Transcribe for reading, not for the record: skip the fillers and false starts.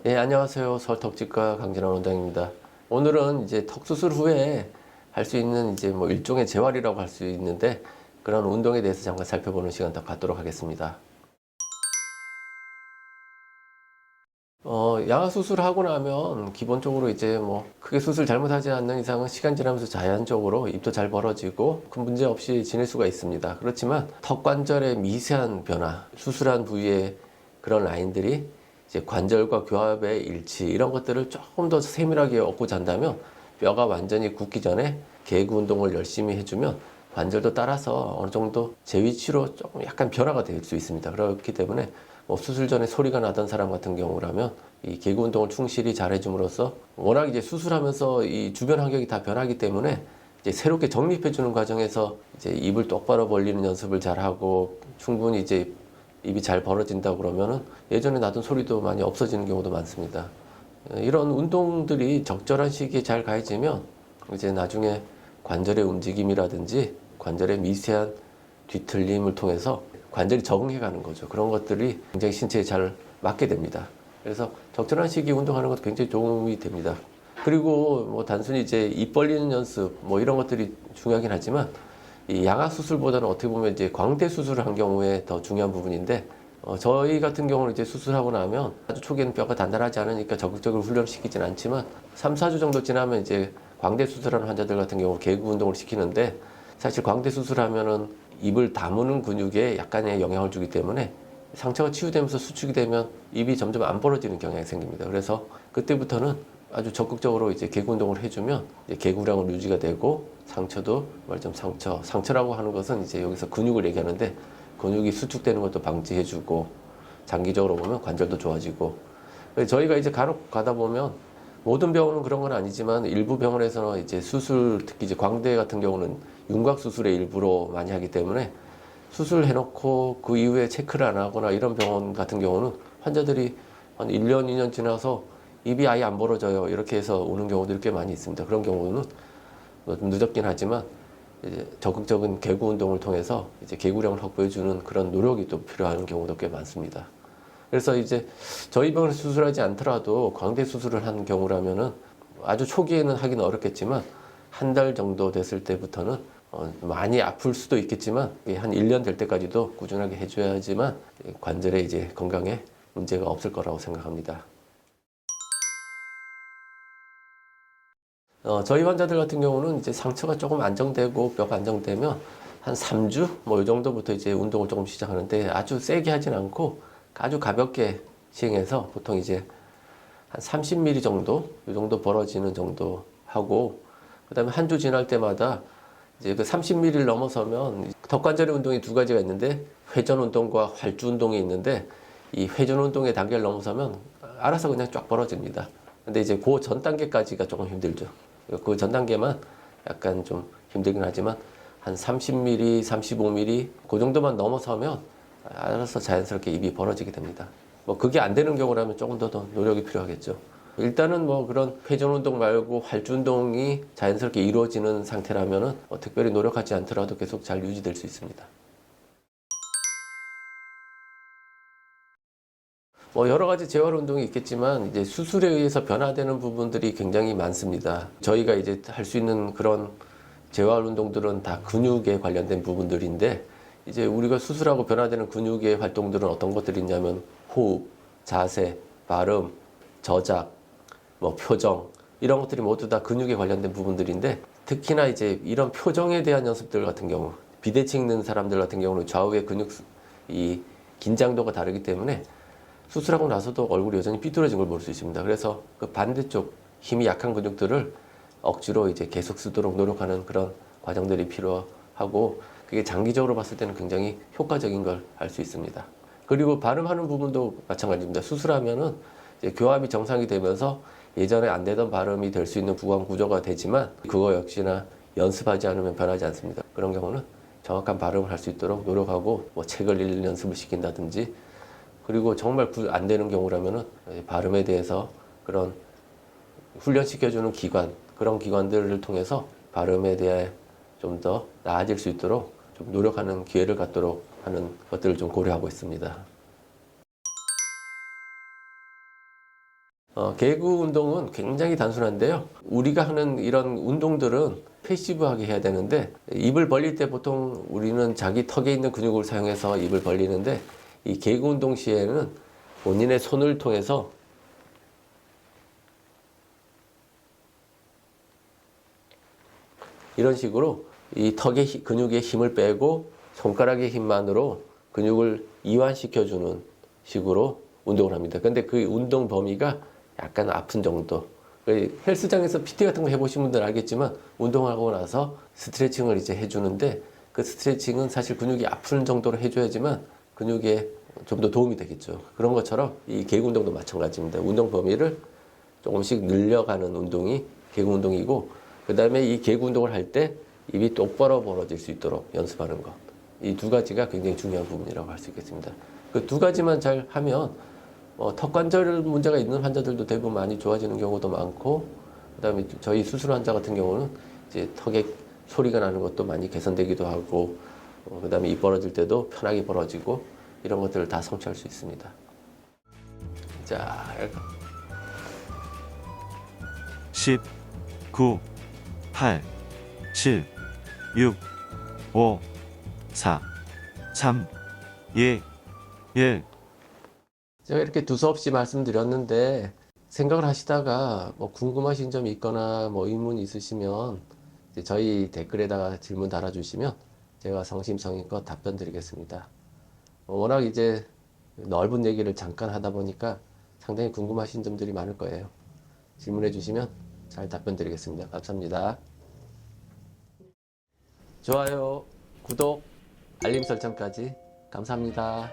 예, 안녕하세요. 서울턱지과 강진환 원장입니다. 오늘은 이제 턱 수술 후에 할 수 있는 이제 뭐 일종의 재활이라고 할 수 있는데 그런 운동에 대해서 잠깐 살펴보는 시간 더 갖도록 하겠습니다. 양악 수술하고 나면 기본적으로 이제 뭐 크게 수술 잘못하지 않는 이상은 시간 지나면서 자연적으로 입도 잘 벌어지고 큰 문제 없이 지낼 수가 있습니다. 그렇지만 턱 관절의 미세한 변화, 수술한 부위의 그런 라인들이 이제 관절과 교합의 일치 이런 것들을 조금 더 세밀하게 얻고자 한다면 뼈가 완전히 굳기 전에 개구 운동을 열심히 해주면 관절도 따라서 어느 정도 제 위치로 조금 약간 변화가 될 수 있습니다. 그렇기 때문에 뭐 수술 전에 소리가 나던 사람 같은 경우라면 이 개구 운동을 충실히 잘 해줌으로써 워낙 이제 수술하면서 이 주변 환경이 다 변하기 때문에 이제 새롭게 정립해 주는 과정에서 이제 입을 똑바로 벌리는 연습을 잘 하고 충분히 이제 입이 잘 벌어진다 그러면은 예전에 나던 소리도 많이 없어지는 경우도 많습니다. 이런 운동들이 적절한 시기에 잘 가해지면 이제 나중에 관절의 움직임이라든지 관절의 미세한 뒤틀림을 통해서 관절이 적응해 가는 거죠. 그런 것들이 굉장히 신체에 잘 맞게 됩니다. 그래서 적절한 시기에 운동하는 것도 굉장히 도움이 됩니다. 그리고 뭐 단순히 이제 입 벌리는 연습 뭐 이런 것들이 중요하긴 하지만 이 양악 수술보다는 어떻게 보면 이제 광대 수술을 한 경우에 더 중요한 부분인데 저희 같은 경우는 이제 수술하고 나면 아주 초기에는 뼈가 단단하지 않으니까 적극적으로 훈련시키진 않지만 3, 4주 정도 지나면 이제 광대 수술하는 환자들 같은 경우 개구 운동을 시키는데 사실 광대 수술하면은 입을 다무는 근육에 약간의 영향을 주기 때문에 상처가 치유되면서 수축이 되면 입이 점점 안 벌어지는 경향이 생깁니다. 그래서 그때부터는 아주 적극적으로 이제 개구 운동을 해주면 이제 개구량은 유지가 되고 상처도 말점 상처라고 하는 것은 이제 여기서 근육을 얘기하는데 근육이 수축되는 것도 방지해주고 장기적으로 보면 관절도 좋아지고 저희가 이제 간혹 가다 보면 모든 병원은 그런 건 아니지만 일부 병원에서는 이제 수술 특히 이제 광대 같은 경우는 윤곽 수술의 일부로 많이 하기 때문에 수술해놓고 그 이후에 체크를 안 하거나 이런 병원 같은 경우는 환자들이 한 1년, 2년 지나서 입이 아예 안 벌어져요. 이렇게 해서 오는 경우들이 꽤 많이 있습니다. 그런 경우는 좀 늦었긴 하지만 이제 적극적인 개구 운동을 통해서 이제 개구량을 확보해주는 그런 노력이 또 필요한 경우도 꽤 많습니다. 그래서 이제 저희 병원에서 수술하지 않더라도 광대 수술을 한 경우라면은 아주 초기에는 하기는 어렵겠지만 한 달 정도 됐을 때부터는 많이 아플 수도 있겠지만 한 1년 될 때까지도 꾸준하게 해줘야지만 관절에 이제 건강에 문제가 없을 거라고 생각합니다. 저희 환자들 같은 경우는 이제 상처가 조금 안정되고 뼈가 안정되면 한 3주 뭐 이 정도부터 이제 운동을 조금 시작하는데 아주 세게 하진 않고 아주 가볍게 시행해서 보통 이제 한 30mm 정도 이 정도 벌어지는 정도 하고 그다음에 한 주 지날 때마다 이제 그 30mm를 넘어서면 턱관절의 운동이 두 가지가 있는데 회전 운동과 활주 운동이 있는데 이 회전 운동의 단계를 넘어서면 알아서 그냥 쫙 벌어집니다. 근데 이제 그 전 단계까지가 조금 힘들죠. 그 전 단계만 약간 좀 힘들긴 하지만 한 30mm, 35mm 그 정도만 넘어서면 알아서 자연스럽게 입이 벌어지게 됩니다. 뭐 그게 안 되는 경우라면 조금 더 노력이 필요하겠죠. 일단은 뭐 그런 회전 운동 말고 활주 운동이 자연스럽게 이루어지는 상태라면은 특별히 노력하지 않더라도 계속 잘 유지될 수 있습니다. 뭐 여러 가지 재활 운동이 있겠지만 이제 수술에 의해서 변화되는 부분들이 굉장히 많습니다. 저희가 이제 할 수 있는 그런 재활 운동들은 다 근육에 관련된 부분들인데 이제 우리가 수술하고 변화되는 근육의 활동들은 어떤 것들이 있냐면 호흡, 자세, 발음, 저작, 뭐 표정 이런 것들이 모두 다 근육에 관련된 부분들인데 특히나 이제 이런 표정에 대한 연습들 같은 경우 비대칭 있는 사람들 같은 경우는 좌우의 근육 이 긴장도가 다르기 때문에 수술하고 나서도 얼굴이 여전히 삐뚤어진 걸 볼 수 있습니다. 그래서 그 반대쪽 힘이 약한 근육들을 억지로 이제 계속 쓰도록 노력하는 그런 과정들이 필요하고 그게 장기적으로 봤을 때는 굉장히 효과적인 걸 알 수 있습니다. 그리고 발음하는 부분도 마찬가지입니다. 수술하면은 이제 교합이 정상이 되면서 예전에 안 되던 발음이 될 수 있는 구강 구조가 되지만 그거 역시나 연습하지 않으면 변하지 않습니다. 그런 경우는 정확한 발음을 할 수 있도록 노력하고 뭐 책을 읽는 연습을 시킨다든지 그리고 정말 안 되는 경우라면은 발음에 대해서 그런 훈련시켜주는 기관, 그런 기관들을 통해서 발음에 대해 좀 더 나아질 수 있도록 좀 노력하는 기회를 갖도록 하는 것들을 좀 고려하고 있습니다. 개구 운동은 굉장히 단순한데요. 우리가 하는 이런 운동들은 패시브하게 해야 되는데, 입을 벌릴 때 보통 우리는 자기 턱에 있는 근육을 사용해서 입을 벌리는데, 이 개구 운동 시에는 본인의 손을 통해서 이런 식으로 이 턱의 근육의 힘을 빼고 손가락의 힘만으로 근육을 이완시켜주는 식으로 운동을 합니다. 근데 그 운동 범위가 약간 아픈 정도. 헬스장에서 PT 같은 거 해보신 분들 알겠지만 운동하고 나서 스트레칭을 이제 해주는데, 그 스트레칭은 사실 근육이 아픈 정도로 해줘야지만 근육에 좀 더 도움이 되겠죠. 그런 것처럼 이 개구 운동도 마찬가지입니다. 운동 범위를 조금씩 늘려가는 운동이 개구 운동이고, 그 다음에 이 개구 운동을 할 때 입이 똑바로 벌어질 수 있도록 연습하는 것. 이 두 가지가 굉장히 중요한 부분이라고 할 수 있겠습니다. 그 두 가지만 잘 하면 턱 관절 문제가 있는 환자들도 대부분 많이 좋아지는 경우도 많고, 그다음에 저희 수술 환자 같은 경우는 이제 턱에 소리가 나는 것도 많이 개선되기도 하고, 그다음에 입 벌어질 때도 편하게 벌어지고, 이런 것들을 다 성취할 수 있습니다. 자, 10, 9, 8, 7, 6, 5, 4, 3, 2, 1. 제가 이렇게 두서없이 말씀드렸는데, 생각을 하시다가 뭐 궁금하신 점이 있거나 뭐 의문이 있으시면 이제 저희 댓글에다가 질문 달아주시면 제가 성심성의껏 답변 드리겠습니다. 워낙 이제 넓은 얘기를 잠깐 하다 보니까 상당히 궁금하신 점들이 많을 거예요. 질문해 주시면 잘 답변 드리겠습니다. 감사합니다. 좋아요, 구독, 알림 설정까지 감사합니다.